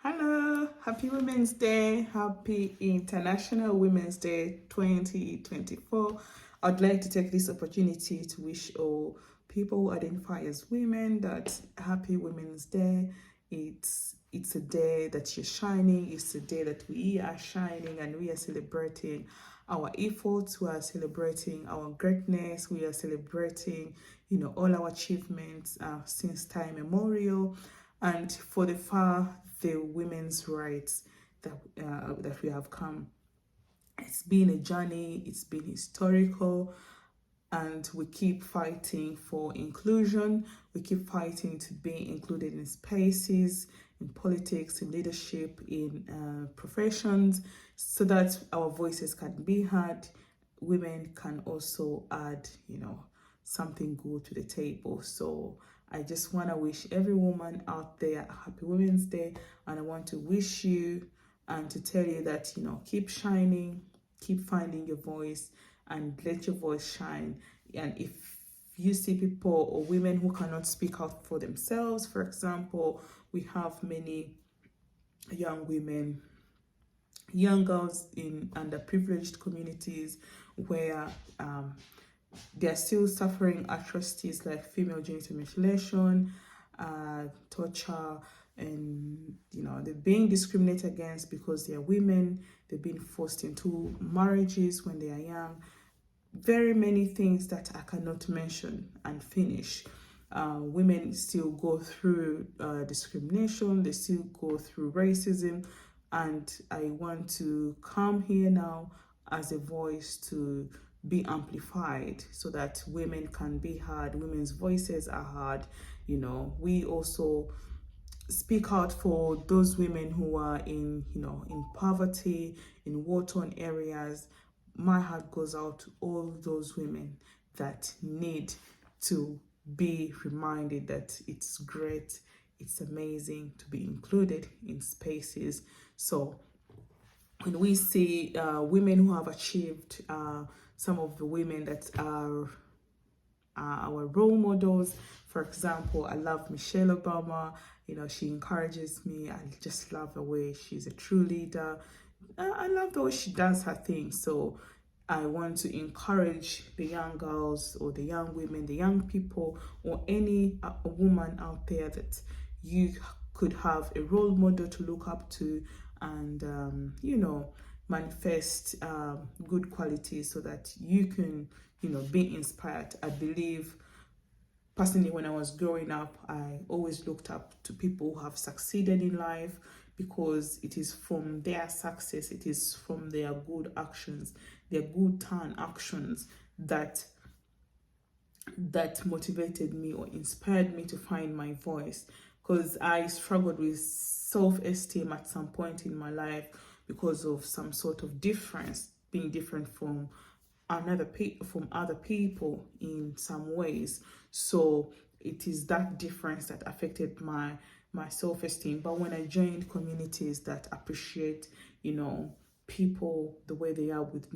Hello, happy Women's Day, happy International Women's Day 2024. I'd like to take this opportunity to wish all people who identify as women that happy Women's Day. It's a day that you're shining, it's a day that we are shining, and we are celebrating our efforts, we are celebrating our greatness, we are celebrating, all our achievements since time immemorial, and for the women's rights that we have come. It's been a journey, it's been historical, and we keep fighting for inclusion. We keep fighting to be included in spaces, in politics, in leadership, in professions, so that our voices can be heard. Women can also add, something good to the table. So I just want to wish every woman out there a happy Women's Day, and I want to wish you and to tell you that, keep shining, keep finding your voice, and let your voice shine. And if you see people or women who cannot speak out for themselves, for example, we have many young women, young girls in underprivileged communities where they're still suffering atrocities like female genital mutilation, torture, and they're being discriminated against because they're women. They're being forced into marriages when they are young. Very many things that I cannot mention and finish. Women still go through discrimination, they still go through racism, and I want to come here now as a voice to be amplified so that women can be heard, women's voices are heard. We also speak out for those women who are in poverty, in war-torn areas. My heart goes out to all those women that need to be reminded that it's great, it's amazing to be included in spaces. So when we see women who have achieved, some of the women that are our role models. For example, I love Michelle Obama. She encourages me. I just love the way she's a true leader. I love the way she does her thing. So I want to encourage the young girls or the young women, the young people, or any woman out there that you could have a role model to look up to, and manifest good qualities so that you can be inspired. I believe personally, when I was growing up, I always looked up to people who have succeeded in life, because it is from their success, it is from their good actions, their good turn actions that motivated me or inspired me to find my voice. Because I struggled with self-esteem at some point in my life because of some sort of difference, being different from other people in some ways. So it is that difference that affected my self-esteem. But when I joined communities that appreciate people the way they are, with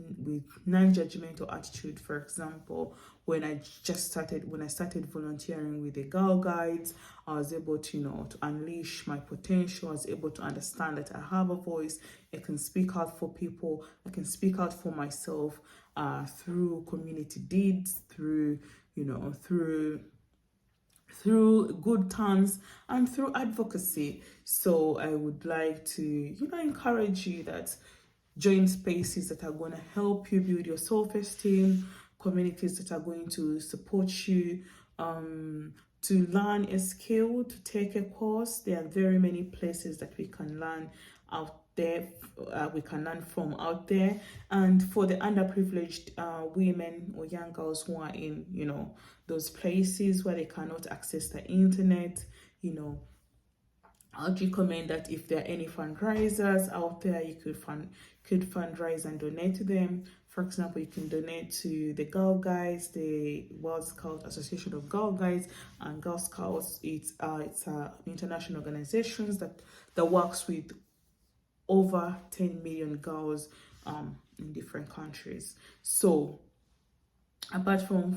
non-judgmental attitude, for example, when I started volunteering with the Girl Guides, I was able to to unleash my potential. I was able to understand that I have a voice. I can speak out for people, I can speak out for myself, through community deeds, through good turns, and through advocacy. So I would like to encourage you that join spaces that are going to help you build your self-esteem, communities that are going to support you to learn a skill, to take a course. There are very many places that we can learn out there, we can learn from out there. And for the underprivileged women or young girls who are in those places where they cannot access the internet, I'd recommend that if there are any fundraisers out there, you could fundraise and donate to them. For example, you can donate to the Girl Guides, the World Scout Association of Girl Guides, and Girl Scouts. It's an international organization that works with over 10 million girls in different countries. So apart from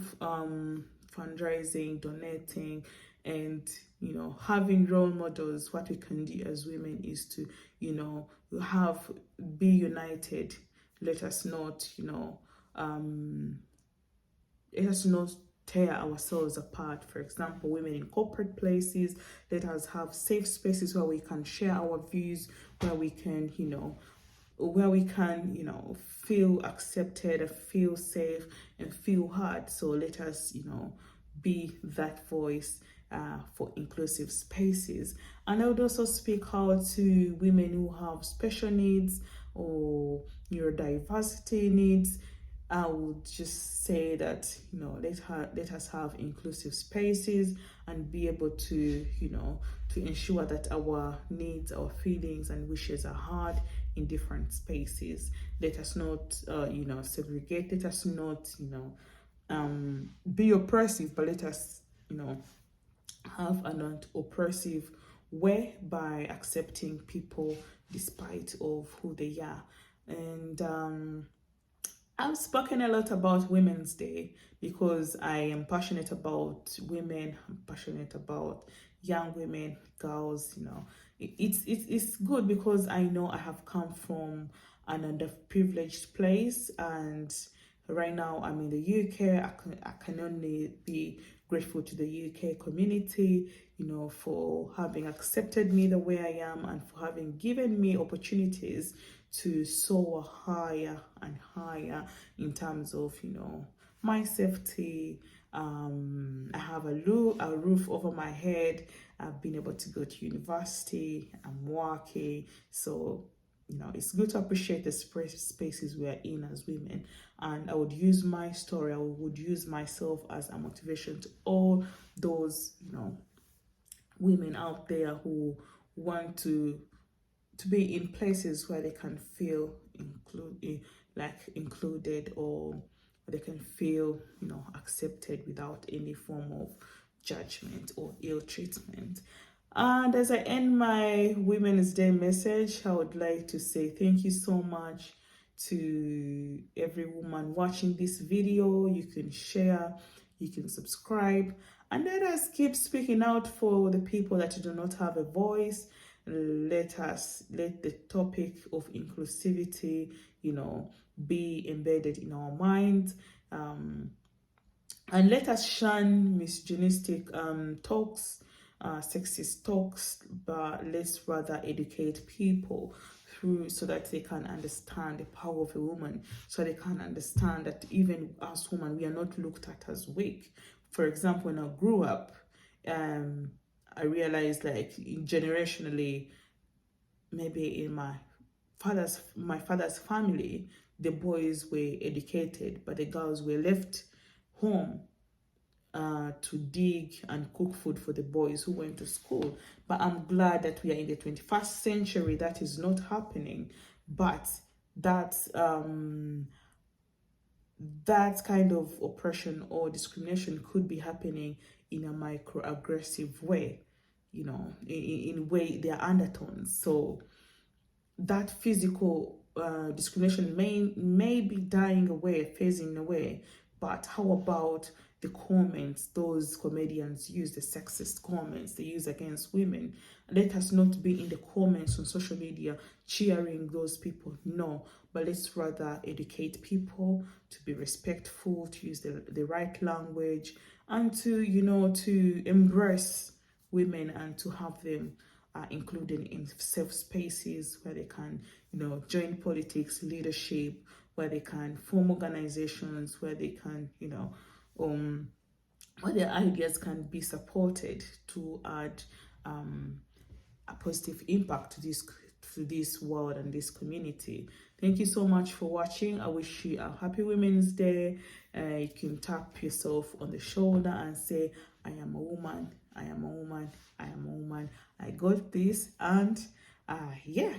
fundraising, donating, and having role models. What we can do as women is to, be united. Let us not, let us not tear ourselves apart. For example, women in corporate places, let us have safe spaces where we can share our views, where we can, feel accepted, feel safe, and feel heard. So let us, be that voice for inclusive spaces. And I would also speak out to women who have special needs or neurodiversity needs. I would just say that, let us have inclusive spaces and be able to, to ensure that our needs, our feelings and wishes are heard in different spaces. Let us not, segregate. Let us not, be oppressive, but let us, have an oppressive way by accepting people despite of who they are. And I've spoken a lot about Women's Day because I am passionate about women. I'm passionate about young women, girls. It's good because I know I have come from an underprivileged place, and right now I'm in the UK. I can only be grateful to the UK community, for having accepted me the way I am and for having given me opportunities to soar higher and higher in terms of, my safety. I have a roof over my head. I've been able to go to university. I'm working. So, it's good to appreciate the spaces we are in as women. And I would use my story, I would use myself as a motivation to all those, women out there who want to be in places where they can feel included, or they can feel, accepted without any form of judgment or ill treatment. And as I end my Women's Day message, I would like to say thank you so much to every woman watching this video. You can share, you can subscribe, and let us keep speaking out for the people that do not have a voice. Let the topic of inclusivity, be embedded in our minds. And let us shun misogynistic talks, sexist talks, but let's rather educate people so that they can understand the power of a woman, so they can understand that even as women, we are not looked at as weak. For example, when I grew up, I realized generationally, maybe in my father's family, the boys were educated, but the girls were left home to dig and cook food for the boys who went to school. But I'm glad that we are in the 21st century. That is not happening. But that kind of oppression or discrimination could be happening in a microaggressive way, in way they are undertones. So that physical discrimination may be dying away, phasing away. But how about the comments those comedians use, the sexist comments they use against women? Let us not be in the comments on social media cheering those people, no, but let's rather educate people to be respectful, to use the right language, and to, to embrace women and to have them included in safe spaces where they can, join politics, leadership, where they can form organizations, where they can, where their ideas can be supported to add a positive impact to this world and this community. Thank you so much for watching. I wish you a happy Women's Day. You can tap yourself on the shoulder and say, I am a woman, I am a woman, I am a woman, I got this. And yeah.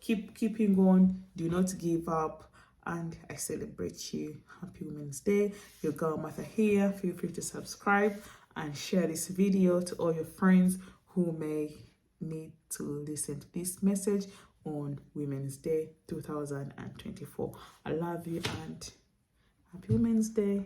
Keeping on. Do not give up. And I celebrate you. Happy Women's Day. Your girl Martha here. Feel free to subscribe and share this video to all your friends who may need to listen to this message on Women's Day 2024. I love you and happy Women's Day.